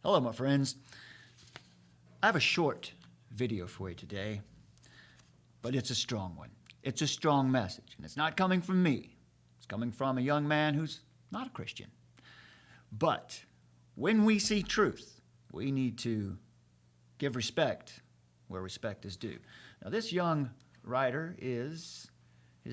Hello, my friends. I have a short video for you today, but it's a strong one. It's a strong message, and it's not coming from me. It's coming from a young man who's not a Christian. But when we see truth, we need to give respect where respect is due. Now, this young writer his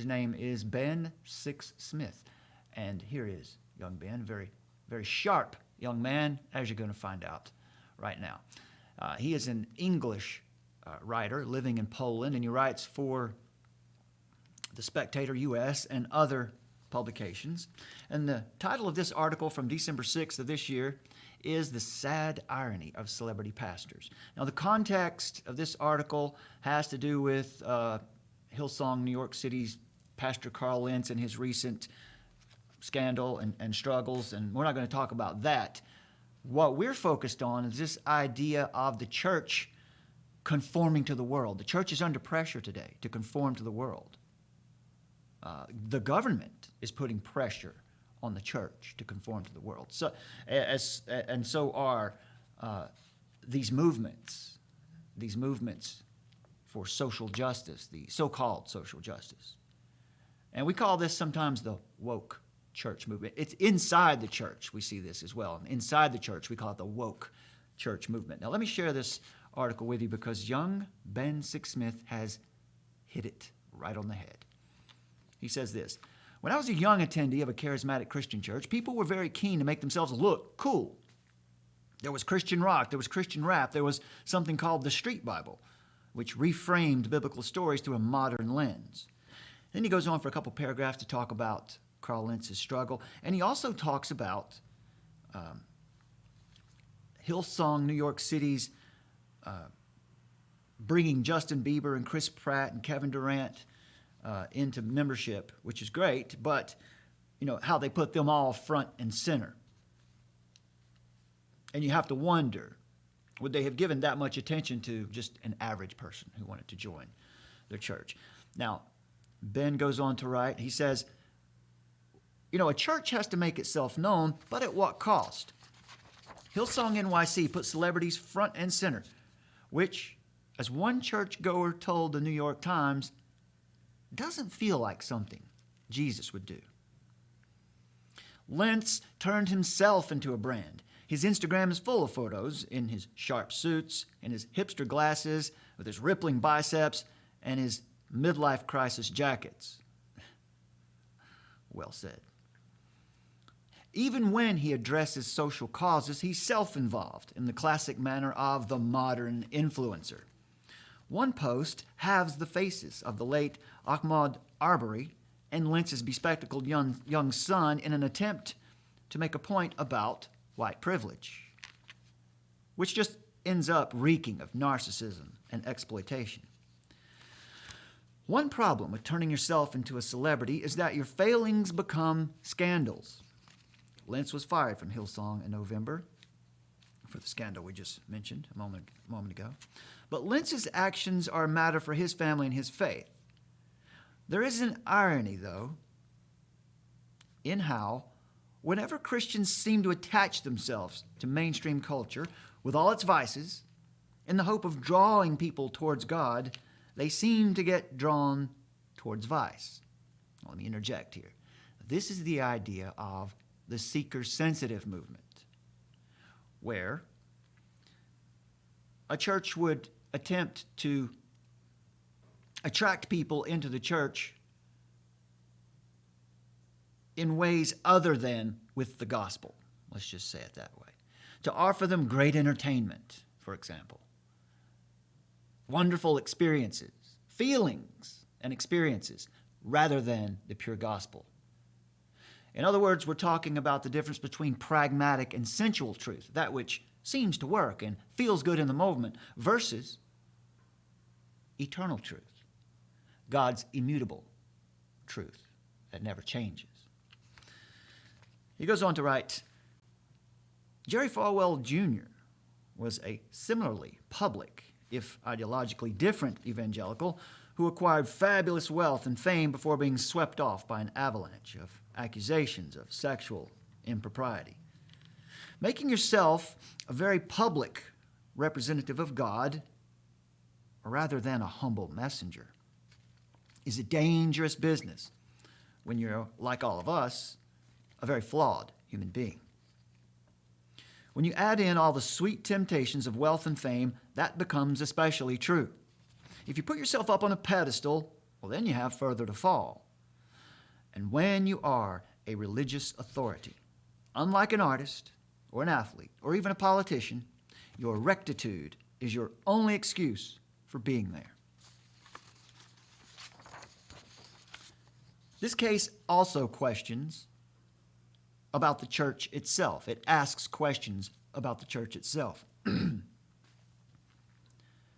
name is Ben Six Smith, and here is young Ben, very, very sharp young man, as you're going to find out right now. He is an English writer living in Poland, and he writes for The Spectator US and other publications. And the title of this article from December 6th of this year is The Sad Irony of Celebrity Pastors. Now, the context of this article has to do with Hillsong, New York City's Pastor Carl Lentz and his recent scandal and struggles, and we're not going to talk about that. What we're focused on is this idea of the church conforming to the world. The church is under pressure today to conform to the world. The government is putting pressure on the church to conform to the world. So, so are these movements for social justice, the so-called social justice. And we call this sometimes the woke church movement. It's inside the church we see this as well. Inside the church, we call it the woke church movement. Now, let me share this article with you because young Ben Six Smith has hit it right on the head. He says this: when I was a young attendee of a charismatic Christian church, people were very keen to make themselves look cool. There was Christian rock, there was Christian rap, there was something called the Street Bible, which reframed biblical stories through a modern lens. Then he goes on for a couple paragraphs to talk about Carl Lentz's struggle, and he also talks about Hillsong, New York City's bringing Justin Bieber and Chris Pratt and Kevin Durant into membership, which is great, but how they put them all front and center. And you have to wonder, would they have given that much attention to just an average person who wanted to join their church? Now, Ben goes on to write, he says, a church has to make itself known, but at what cost? Hillsong NYC put celebrities front and center, which, as one churchgoer told the New York Times, doesn't feel like something Jesus would do. Lentz turned himself into a brand. His Instagram is full of photos in his sharp suits, in his hipster glasses, with his rippling biceps, and his midlife crisis jackets. Well said. Even when he addresses social causes, he's self-involved in the classic manner of the modern influencer. One post halves the faces of the late Ahmaud Arbery and Lentz's bespectacled young son in an attempt to make a point about white privilege, which just ends up reeking of narcissism and exploitation. One problem with turning yourself into a celebrity is that your failings become scandals. Lentz was fired from Hillsong in November for the scandal we just mentioned a moment ago. But Lentz's actions are a matter for his family and his faith. There is an irony, though, in how, whenever Christians seem to attach themselves to mainstream culture with all its vices, in the hope of drawing people towards God, they seem to get drawn towards vice. Let me interject here. This is the idea of the seeker-sensitive movement, where a church would attempt to attract people into the church in ways other than with the gospel. Let's just say it that way. To offer them great entertainment, for example. Wonderful experiences, feelings and experiences, rather than the pure gospel. In other words, we're talking about the difference between pragmatic and sensual truth, that which seems to work and feels good in the moment, versus eternal truth, God's immutable truth that never changes. He goes on to write, Jerry Falwell Jr. was a similarly public, if ideologically different evangelical, who acquired fabulous wealth and fame before being swept off by an avalanche of accusations of sexual impropriety. Making yourself a very public representative of God, rather than a humble messenger, is a dangerous business when you're, like all of us, a very flawed human being. When you add in all the sweet temptations of wealth and fame, that becomes especially true. If you put yourself up on a pedestal, well, then you have further to fall. And when you are a religious authority, unlike an artist or an athlete or even a politician, your rectitude is your only excuse for being there. This case also questions about the church itself. It asks questions about the church itself.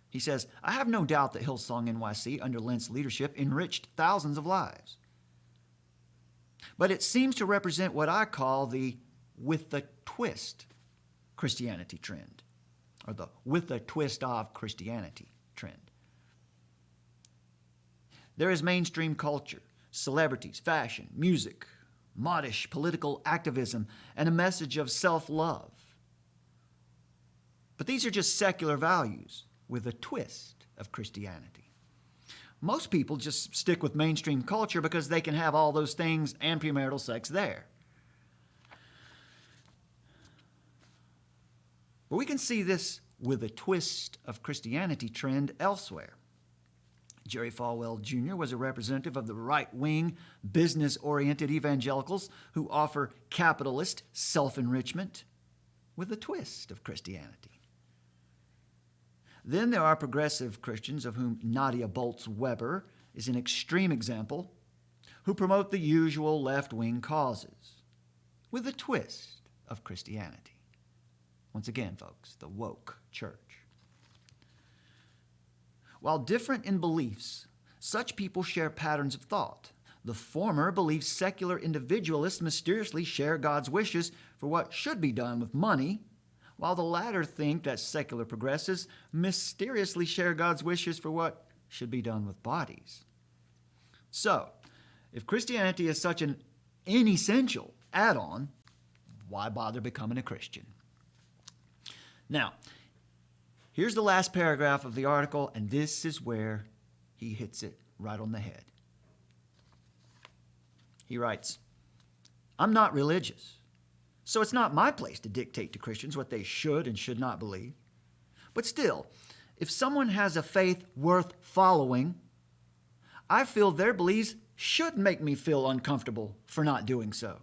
He says, I have no doubt that Hillsong NYC, under Lentz leadership, enriched thousands of lives. But it seems to represent what I call the with a twist Christianity trend, or the with a twist of Christianity trend. There is mainstream culture, celebrities, fashion, music, modish political activism, and a message of self-love. But these are just secular values with a twist of Christianity. Most people just stick with mainstream culture because they can have all those things and premarital sex there. But we can see this with a twist of Christianity trend elsewhere. Jerry Falwell Jr. was a representative of the right-wing, business-oriented evangelicals who offer capitalist self-enrichment with a twist of Christianity. Then there are progressive Christians, of whom Nadia Bolz-Weber is an extreme example, who promote the usual left-wing causes with a twist of Christianity. Once again, folks, the woke church. While different in beliefs, such people share patterns of thought. The former believe secular individualists mysteriously share God's wishes for what should be done with money, while the latter think that secular progressives mysteriously share God's wishes for what should be done with bodies. So, if Christianity is such an inessential add-on, why bother becoming a Christian? Now, here's the last paragraph of the article, and this is where he hits it right on the head. He writes, I'm not religious, so it's not my place to dictate to Christians what they should and should not believe. But still, if someone has a faith worth following, I feel their beliefs should make me feel uncomfortable for not doing so.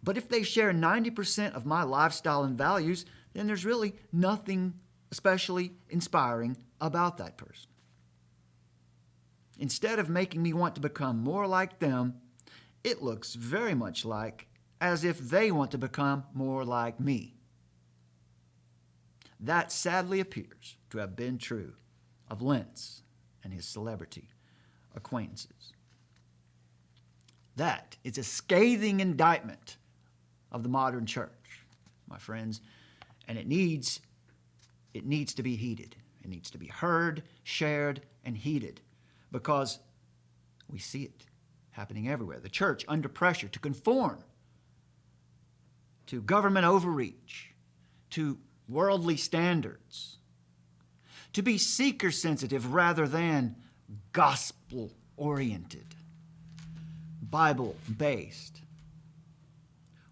But if they share 90% of my lifestyle and values, then there's really nothing especially inspiring about that person. Instead of making me want to become more like them, it looks very much like as if they want to become more like me. That sadly appears to have been true of Lentz and his celebrity acquaintances. That is a scathing indictment of the modern church, my friends, and it needs to be heeded. It needs to be heard, shared, and heeded, because we see it happening everywhere. The church under pressure to conform to government overreach, to worldly standards, to be seeker-sensitive rather than gospel-oriented, Bible-based.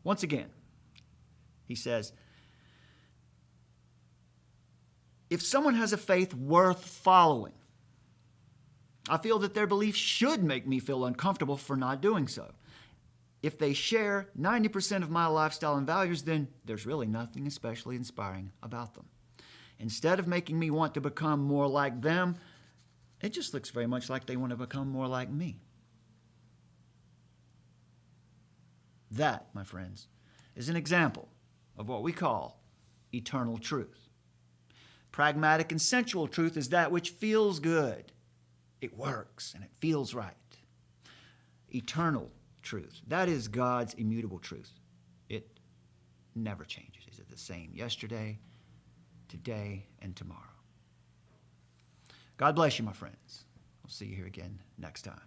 Once again, he says, if someone has a faith worth following, I feel that their beliefs should make me feel uncomfortable for not doing so. If they share 90% of my lifestyle and values, then there's really nothing especially inspiring about them. Instead of making me want to become more like them, it just looks very much like they want to become more like me. That, my friends, is an example of what we call eternal truth. Pragmatic and sensual truth is that which feels good. It works and it feels right. Eternal truth, that is God's immutable truth. It never changes. It's the same yesterday, today, and tomorrow. God bless you, my friends. We'll see you here again next time.